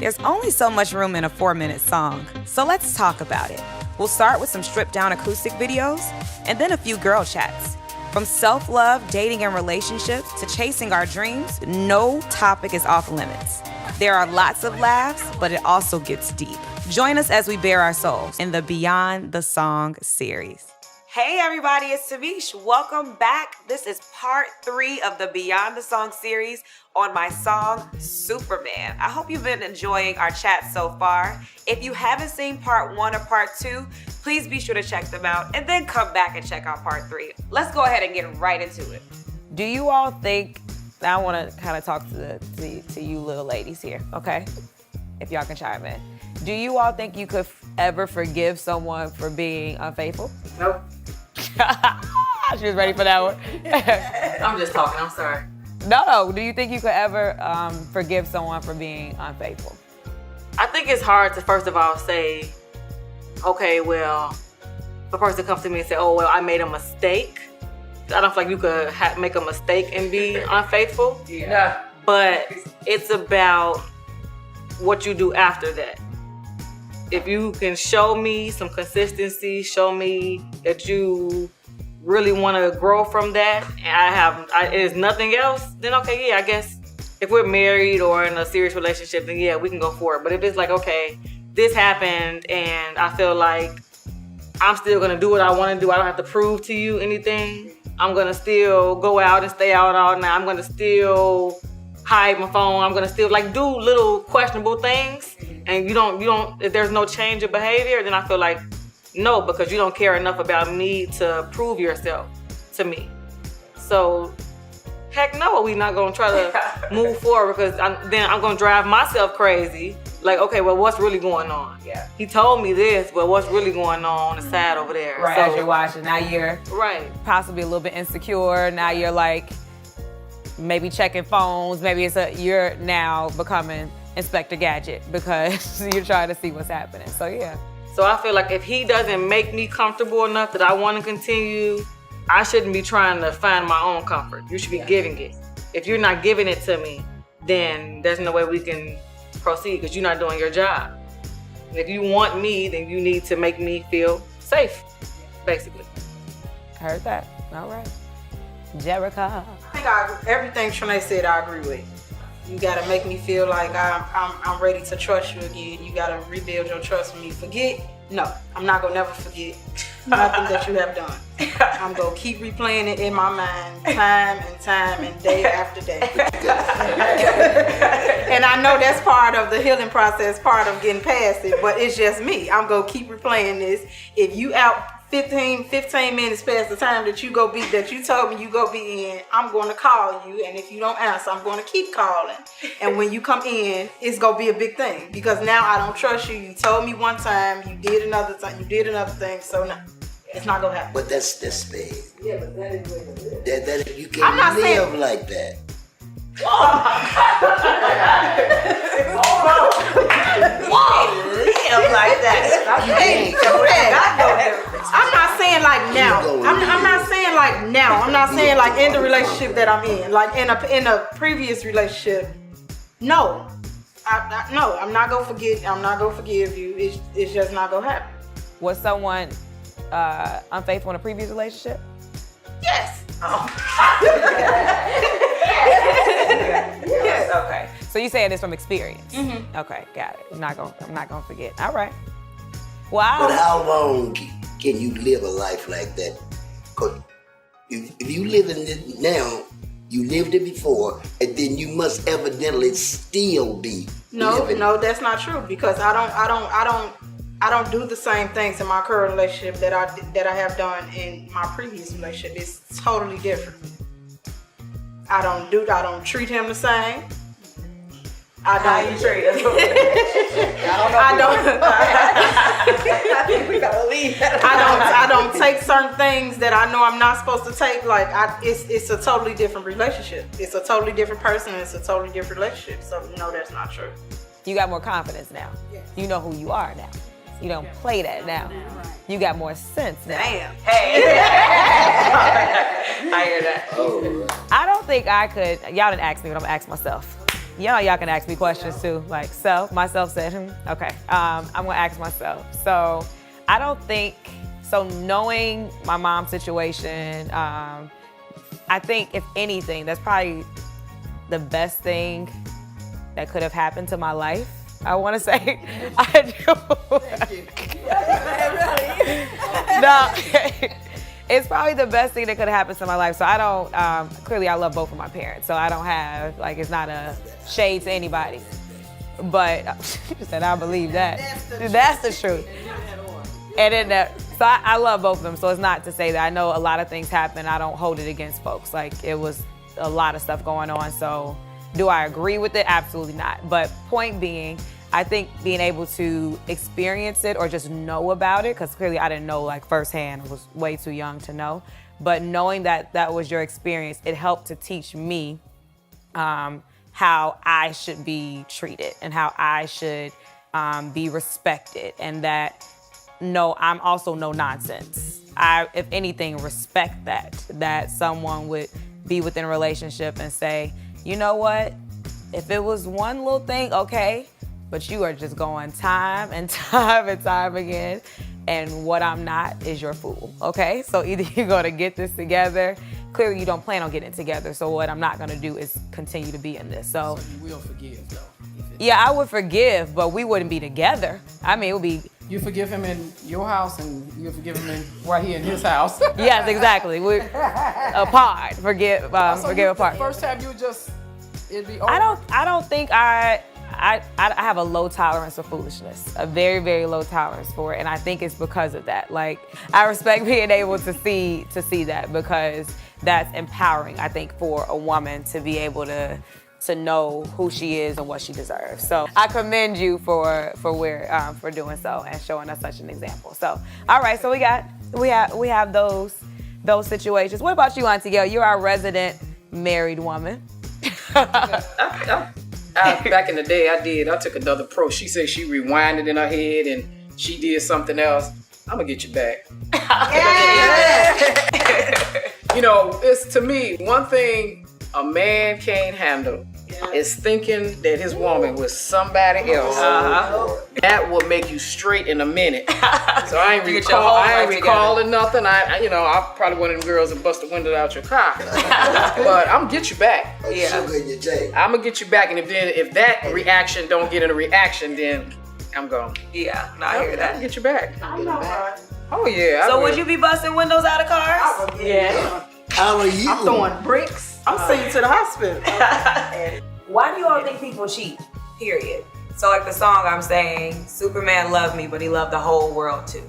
There's only so much room in a 4-minute song, so let's talk about it. We'll start with some stripped-down acoustic videos, and then a few girl chats. From self-love, dating, and relationships to chasing our dreams, no topic is off limits. There are lots of laughs, but it also gets deep. Join us as we bare our souls in the Beyond the Song series. Hey everybody, it's TAMISH. Welcome back. This is part 3 of the Beyond the Song series on my song, Superman. I hope you've been enjoying our chat so far. If you haven't seen part 1 or part 2, please be sure to check them out and then come back and check out part 3. Let's go ahead and get right into it. Do you all think, I want to kind of talk to you little ladies here, okay? If y'all can chime in. Do you all think you could ever forgive someone for being unfaithful? Nope. She was ready for that one. I'm just talking, I'm sorry. No, do you think you could ever forgive someone for being unfaithful? I think it's hard to, first of all, say, okay, well, the person comes to me and say, oh, well, I made a mistake. I don't feel like you could make a mistake and be unfaithful. Yeah. But it's about what you do after that. If you can show me some consistency, show me that you really want to grow from that, and it is nothing else, then okay, yeah, I guess if we're married or in a serious relationship, then yeah, we can go for it. But if it's like, okay, this happened and I feel like I'm still going to do what I want to do, I don't have to prove to you anything, I'm going to still go out and stay out all night, I'm going to still hide my phone, I'm going to still like do little questionable things, and you don't, if there's no change of behavior, then I feel like no, because you don't care enough about me to prove yourself to me. So, heck no, we're not gonna try to move forward, because then I'm gonna drive myself crazy. Like, okay, well, what's really going on? Yeah. He told me this, but what's really going on the side over there? Right, So, as you're watching, now you're right. possibly a little bit insecure. Now you're like maybe checking phones. Maybe you're now becoming Inspector Gadget because you're trying to see what's happening. So yeah. So I feel like if he doesn't make me comfortable enough that I want to continue, I shouldn't be trying to find my own comfort. You should be giving it. If you're not giving it to me, then there's no way we can proceed, because you're not doing your job. And if you want me, then you need to make me feel safe, basically. Heard that. All right. Jerica. I think everything Trinae said, I agree with. You gotta make me feel like I'm ready to trust you again. You gotta rebuild your trust with me. Forget? No, I'm not gonna never forget nothing that you have done. I'm gonna keep replaying it in my mind time and day after day. And I know that's part of the healing process, part of getting past it, but it's just me. I'm gonna keep replaying this. If you out 15 minutes past the time that you told me you go be in, I'm going to call you, and if you don't answer, I'm going to keep calling. And when you come in, it's going to be a big thing, because now I don't trust you. You told me one time, you did another time, you did another thing, so no, it's not going to happen. But that's bad. Yeah, but that is what it is. That you can't live like that. Live like that. You can't do that. I'm not saying like now. I'm not saying like now. I'm not saying like in the relationship that I'm in. Like in a previous relationship. No. No, I'm not gonna forget. I'm not gonna forgive you. It's just not gonna happen. Was someone unfaithful in a previous relationship? Yes. Oh. Yes. Okay. So you saying this from experience? Mm-hmm. Okay, got it. I'm not gonna forget. All right. Wow. But how long can you live a life like that? Because if you live in it now, you lived it before, and then you must evidently still be living. No, that's not true, because I don't do the same things in my current relationship that I have done in my previous relationship. It's totally different. I don't treat him the same. How you treat us? I think we gotta leave that. I don't take certain things that I know I'm not supposed to take. Like it's a totally different relationship. It's a totally different person. It's a totally different relationship. So no, that's not true. You got more confidence now. Yes. You know who you are now. You don't play that now. You got more sense now. Damn. Hey. I hear that. Oh, right. I don't think I could. Y'all didn't ask me, but I'm gonna ask myself. y'all can ask me questions too. Like myself said, okay, I'm gonna ask myself. So I don't think, so knowing my mom's situation, I think if anything, that's probably the best thing that could have happened to my life. I want to say, I do. No, it's probably the best thing that could have happened to my life. So I don't, clearly I love both of my parents. So I don't have, like, it's not a shade to anybody. But she said, I believe that. That's the truth. And then so I love both of them. So it's not to say that I know a lot of things happen. I don't hold it against folks. Like, it was a lot of stuff going on. So do I agree with it? Absolutely not. But point being, I think being able to experience it or just know about it, because clearly I didn't know like firsthand, I was way too young to know, but knowing that that was your experience, it helped to teach me how I should be treated and how I should be respected, and that no, I'm also no nonsense. I, if anything, respect that someone would be within a relationship and say, you know what, if it was one little thing, okay, but you are just going time and time and time again, and what I'm not is your fool, okay? So either you're gonna get this together, clearly you don't plan on getting it together, so what I'm not gonna do is continue to be in this, so you will forgive, though? Yeah, I would forgive, but we wouldn't be together. I mean, it would be... You forgive him in your house, and you forgive him right here in his house. Yes, exactly. We're apart. Forgive apart. The first time you just, it'd be over. I don't think I have a low tolerance for foolishness, a very, very low tolerance for it, and I think it's because of that. Like, I respect being able to see that, because that's empowering, I think, for a woman to be able to know who she is and what she deserves. So I commend you for doing so and showing us such an example. So, all right, so we have those situations. What about you, Auntie Gail? You're our resident married woman. Back in the day, I took another approach. She said she rewinded in her head and she did something else. I'm gonna get you back. You know, it's, to me, one thing a man can't handle is thinking that his woman was somebody else. That will make you straight in a minute. So I ain't recalling nothing. I'm probably one of them girls that bust the window out your car. But I'm gonna get you back. Sugar in your J. I'm gonna get you back, and if that reaction don't get in a reaction, then I'm gone. Yeah, no, I hear that. I'll get you back. I know, right? Oh yeah. So would you be busting windows out of cars? Yeah. How are you? I'm throwing bricks. I'm sending you to the hospital. Why do you all think people cheat? Period. So like the song I'm saying, Superman loved me, but he loved the whole world too.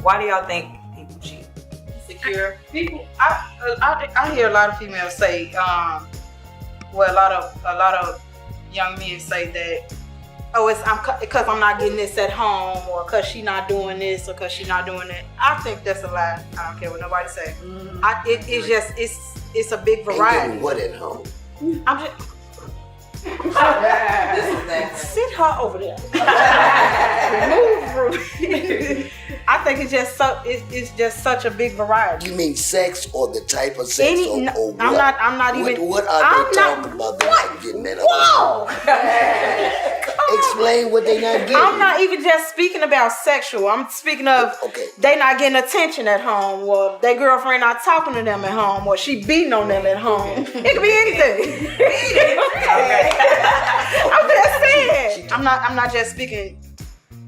Why do y'all think people cheat? Secure. People, I hear a lot of females say, a lot of young men say that, oh, it's because I'm not getting this at home, or because she not doing this, or because she not doing that. I think that's a lie. I don't care what nobody say. It's a big variety. And what at home? I'm just. Sit her over there. Move. I think it's just such a big variety. You mean sex, or the type of sex, or what? I'm not even. What are they talking about? They're not getting that. Whoa! Explain what they not getting. I'm not even just speaking about sexual. I'm speaking of they not getting attention at home, or their girlfriend not talking to them at home, or she beating on them at home. It could be anything. I'm just saying. I'm not just speaking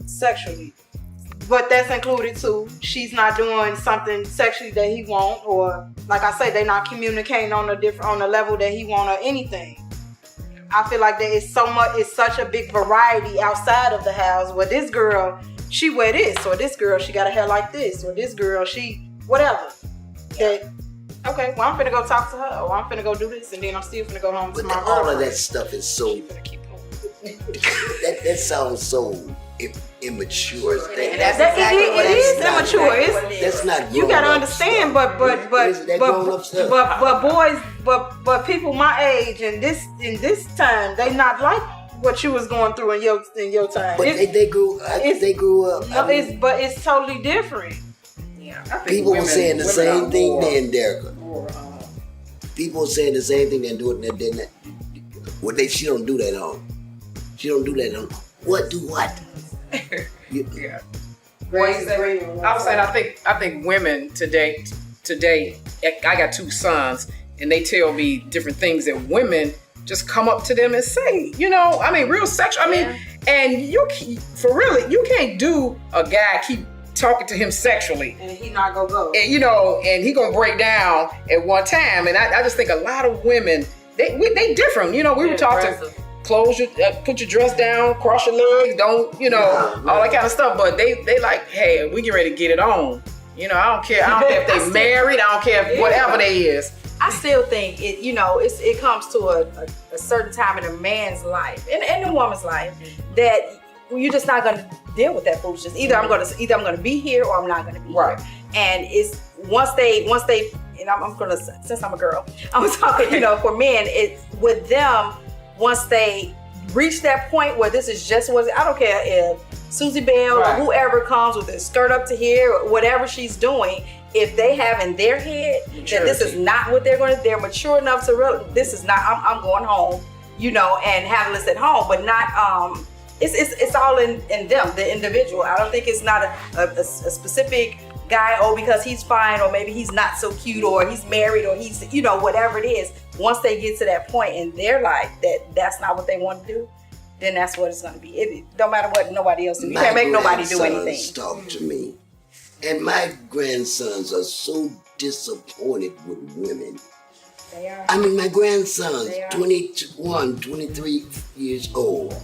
sexually, but that's included too. She's not doing something sexually that he want, or like I say, they not communicating on a level that he want, or anything. I feel like there is it's such a big variety outside of the house, where this girl, she wear this, or this girl, she got a hair like this, or this girl, she whatever. That, okay, well, I'm finna go talk to her, or I'm finna go do this, and then I'm still finna go home to my girl. All of that stuff is so. that sounds so immature. It is immature. That's not. You gotta understand, but people my age and this time, they not like what you was going through in your time. But they grew up. No, but it's totally different. Yeah. People were saying the same thing then, Derek. People were saying the same thing and doing it then. Well, she don't do that on. She don't do that on. What do what? Yeah. I was saying, I think women today, I got 2 sons, and they tell me different things that women just come up to them and say, real sexual. And you can't do a guy keep talking to him sexually, and he not gonna go. And and he gonna break down at one time. And I just think a lot of women, they different. We were taught to put your dress down, cross your legs, don't, all that kind of stuff. But they like, hey, we get ready to get it on. I don't care. I don't care if they married. I don't care if whatever they is. I still think it comes to a certain time in a man's life and a woman's life that you're just not gonna deal with that foolishness. Either I'm gonna be here or I'm not gonna be here. And it's once they and I'm gonna, since I'm a girl, I'm talking, for men, with them, once they reach that point where this is just what, I don't care if Susie Bell or whoever comes with a skirt up to here or whatever she's doing, if they have in their head that this is not what they're mature enough to realize, this is not, I'm going home, and handle this at home, but not, it's all in them, the individual. I don't think it's not a specific guy, because he's fine, or maybe he's not so cute, or he's married, or he's, whatever it is. Once they get to that point in their life that's not what they want to do, then that's what it's going to be. It don't matter what nobody else do. You can't make nobody do anything. Talk to me. And my grandsons are so disappointed with women. They are. My grandsons, 21, 23 years old.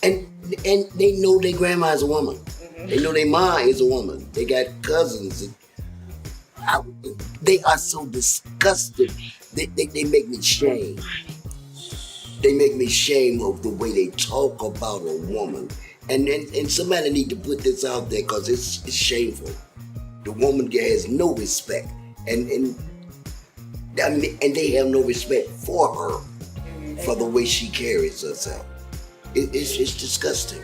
And they know their grandma is a woman. Mm-hmm. They know their mom is a woman. They got cousins. They are so disgusted. They make me shame. They make me shame of the way they talk about a woman. And somebody need to put this out there, because it's shameful. The woman has no respect. And they have no respect for her, for the way she carries herself. It's disgusting.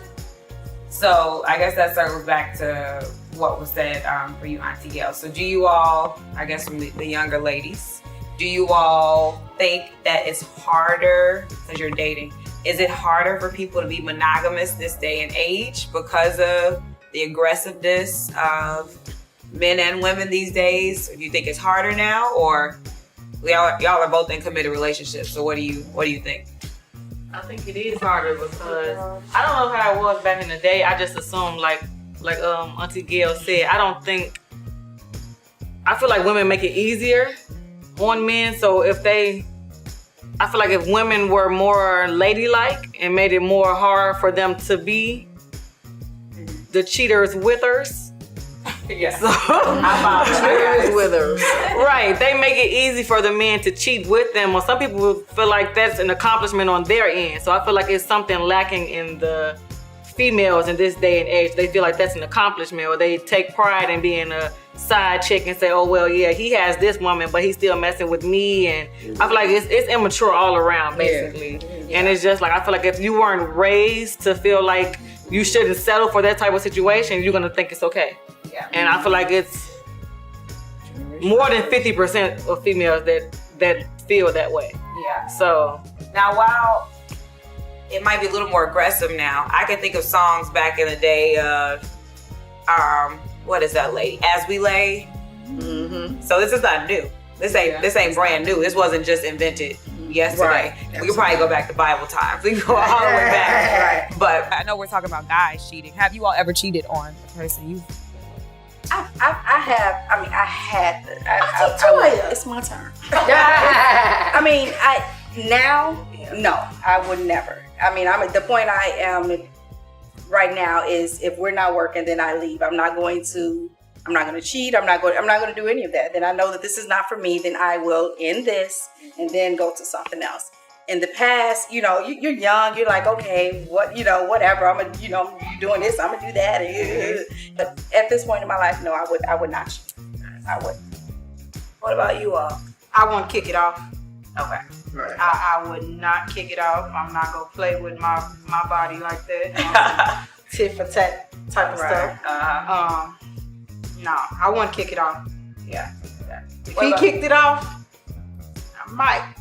So I guess that circles back to what was said for you, Auntie Gail. So do you all, I guess from the younger ladies, do you all think that it's harder, because you're dating, is it harder for people to be monogamous this day and age because of the aggressiveness of men and women these days? Or do you think it's harder now, or y'all are both in committed relationships? So what do you think? I think it is harder because I don't know how it was back in the day. I just assumed like Auntie Gail said, I feel like women make it easier on men. So I feel like if women were more ladylike and made it more hard for them to be the cheaters withers. Yeah. So, Cheaters withers. Right. They make it easy for the men to cheat with them. Or some people feel like that's an accomplishment on their end. So I feel like it's something lacking in the females in this day and age. They feel like that's an accomplishment, or they take pride in being a side chick and say, oh, well, yeah, he has this woman, but he's still messing with me. And I feel like it's immature all around, basically. Yeah. And it's just like, I feel like if you weren't raised to feel like you shouldn't settle for that type of situation, you're going to think it's okay. Yeah. And I feel like it's more than 50% of females that feel that way. Yeah. So now, while it might be a little more aggressive now, I can think of songs back in the day of, what is that lady? As We Lay. Mm-hmm. So this is not new. This ain't brand new. This wasn't just invented yesterday. Right. We could probably go back to Bible times. We can go all the way back. Right. But I know we're talking about guys cheating. Have you all ever cheated on a person you? I had. It's my turn. No, I would never. I'm at the point I am right now is, if we're not working, then I leave. I'm not going to cheat. I'm not going to do any of that. Then I know that this is not for me. Then I will end this and then go to something else. In the past, you're young. You're like, okay, whatever. you're doing this. I'm gonna do that. But at this point in my life, no, I would not cheat. I wouldn't. What about you all? I want to kick it off. Okay. Right. I would not kick it off. I'm not gonna play with my body like that. Tit for tat type of stuff. Uh-huh. No, I want to kick it off. Yeah. If he kicked it off, I might.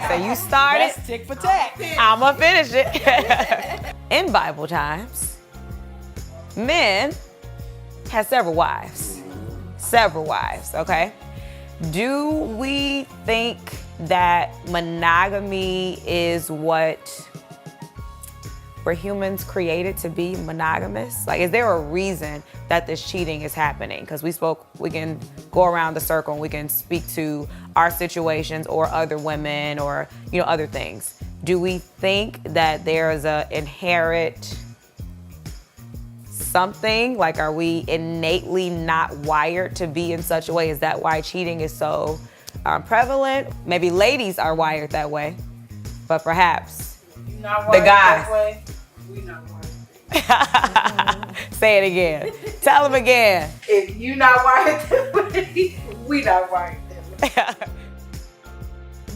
So you started. That's tick for tack. I'ma finish it. In Bible times, men had several wives. Several wives, okay? Do we think that monogamy is what were humans created to be monogamous? Like, is there a reason that this cheating is happening? Because we can go around the circle and we can speak to our situations or other women or, other things. Do we think that there is a inherent something? Like, are we innately not wired to be in such a way? Is that why cheating is so prevalent? Maybe ladies are wired that way, but perhaps the guys. That way, we not wired. Say it again. Tell them again. If you not wired that way, we not wired that way.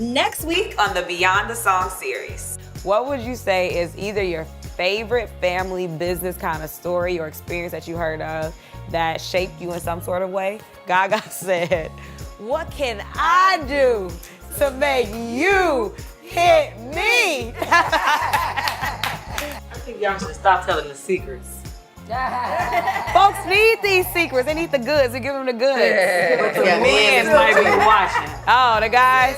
Next week on the Beyond the Song series, what would you say is either your favorite family business kind of story or experience that you heard of that shaped you in some sort of way? Gaga said, "What can I do to make you hit me?" I think y'all should stop telling the secrets. Folks need these secrets. They need the goods. We give them the goods. But the men might be watching. Oh, the guys.